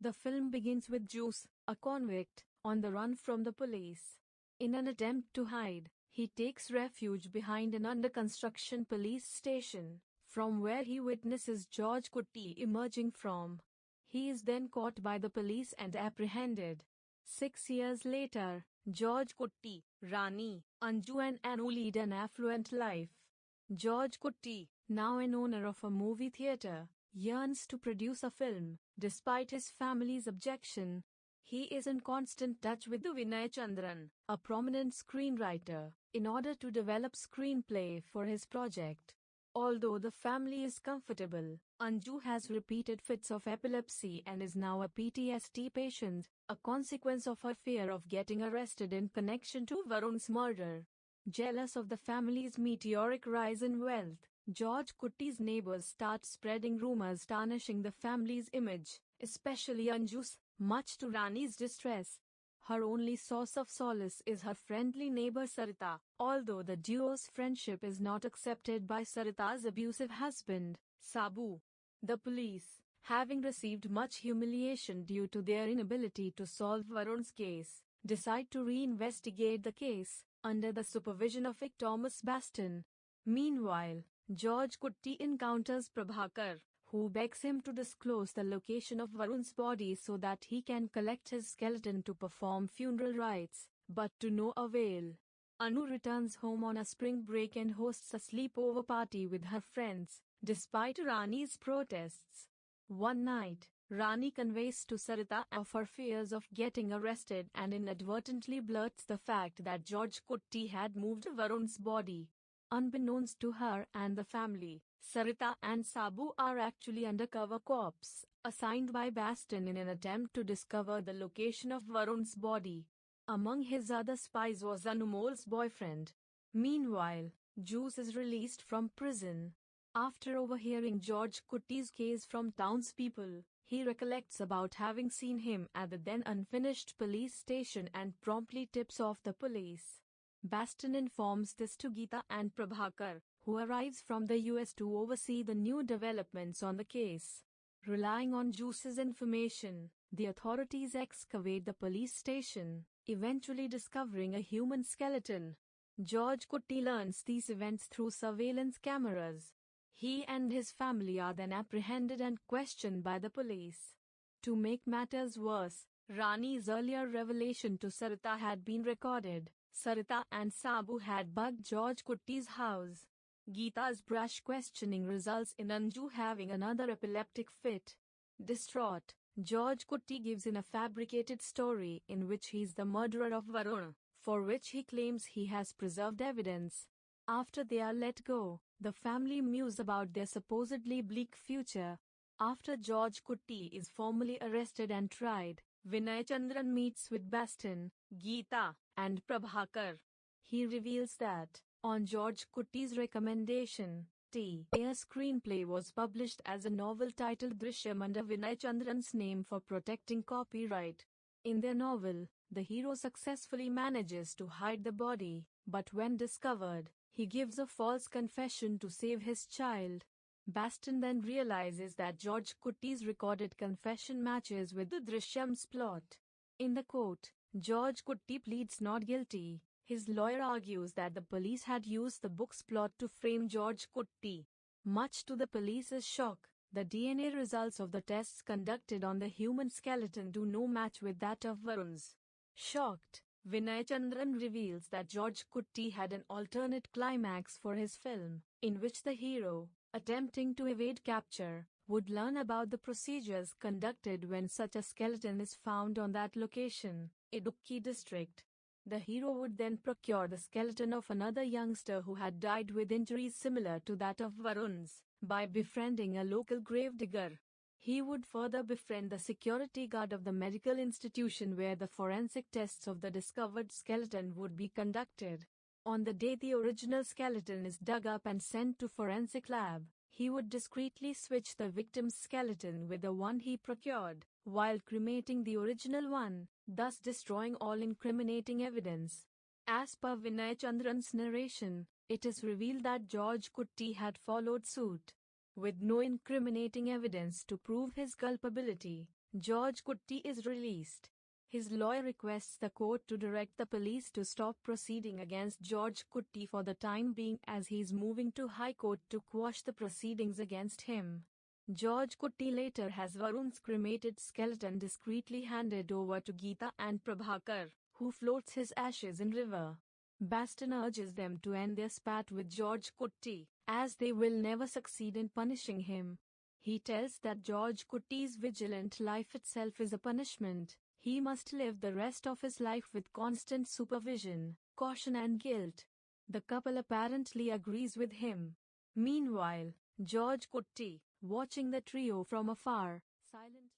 The film begins with Juice, a convict, on the run from the police. In an attempt to hide, he takes refuge behind an under-construction police station, from where he witnesses George Kutty emerging from. He is then caught by the police and apprehended. 6 years later, George Kutty, Rani, Anju and Anu lead an affluent life. George Kutty, now an owner of a movie theatre, yearns to produce a film, despite his family's objection. He is in constant touch with Vinay Chandran, a prominent screenwriter, in order to develop screenplay for his project. Although the family is comfortable, Anju has repeated fits of epilepsy and is now a PTSD patient, a consequence of her fear of getting arrested in connection to Varun's murder. Jealous of the family's meteoric rise in wealth, George Kutty's neighbors start spreading rumors tarnishing the family's image, especially Anju's, much to Rani's distress. Her only source of solace is her friendly neighbor Sarita, although the duo's friendship is not accepted by Sarita's abusive husband, Sabu. The police, having received much humiliation due to their inability to solve Varun's case, decide to reinvestigate the case, under the supervision of Vic Thomas Baston. Meanwhile, George Kutty encounters Prabhakar, who begs him to disclose the location of Varun's body so that he can collect his skeleton to perform funeral rites, but to no avail. Anu returns home on a spring break and hosts a sleepover party with her friends, despite Rani's protests. One night, Rani conveys to Sarita of her fears of getting arrested and inadvertently blurts the fact that George Kutty had moved Varun's body. Unbeknownst to her and the family, Sarita and Sabu are actually undercover cops, assigned by Baston in an attempt to discover the location of Varun's body. Among his other spies was Anmol's boyfriend. Meanwhile, Juice is released from prison. After overhearing George Kutty's case from townspeople, he recollects about having seen him at the then unfinished police station and promptly tips off the police. Baston informs this to Geeta and Prabhakar, who arrives from the US to oversee the new developments on the case. Relying on Juice's information, the authorities excavate the police station, eventually discovering a human skeleton. George Kutty learns these events through surveillance cameras. He and his family are then apprehended and questioned by the police. To make matters worse, Rani's earlier revelation to Sarita had been recorded. Sarita and Sabu had bugged George Kutty's house. Geeta's brash questioning results in Anju having another epileptic fit. Distraught, George Kutty gives in a fabricated story in which he is the murderer of Varun, for which he claims he has preserved evidence. After they are let go, the family muse about their supposedly bleak future. After George Kutty is formally arrested and tried, Vinay Chandran meets with Baston, Geeta, and Prabhakar. He reveals that, on George Kutty's recommendation, a screenplay was published as a novel titled Drishyam under Vinay Chandran's name for protecting copyright. In their novel, the hero successfully manages to hide the body, but when discovered, he gives a false confession to save his child. Baston then realizes that George Kutty's recorded confession matches with the Drishyam's plot. In the court, George Kutty pleads not guilty. His lawyer argues that the police had used the book's plot to frame George Kutty. Much to the police's shock, the DNA results of the tests conducted on the human skeleton do no match with that of Varun's. Shocked, Vinay Chandran reveals that George Kutty had an alternate climax for his film, in which the hero, attempting to evade capture, would learn about the procedures conducted when such a skeleton is found on that location, Idukki district. The hero would then procure the skeleton of another youngster who had died with injuries similar to that of Varun's, by befriending a local gravedigger. He would further befriend the security guard of the medical institution where the forensic tests of the discovered skeleton would be conducted. On the day the original skeleton is dug up and sent to forensic lab, he would discreetly switch the victim's skeleton with the one he procured, while cremating the original one, thus destroying all incriminating evidence. As per Vinay Chandran's narration, it is revealed that George Kutty had followed suit. With no incriminating evidence to prove his culpability, George Kutty is released. His lawyer requests the court to direct the police to stop proceeding against George Kutty for the time being, as he is moving to High Court to quash the proceedings against him. George Kutty later has Varun's cremated skeleton discreetly handed over to Geeta and Prabhakar, who floats his ashes in river. Baston urges them to end their spat with George Kutty, as they will never succeed in punishing him. He tells that George Kutty's vigilant life itself is a punishment. He must live the rest of his life with constant supervision, caution and guilt. The couple apparently agrees with him. Meanwhile, George Kutty, watching the trio from afar, silently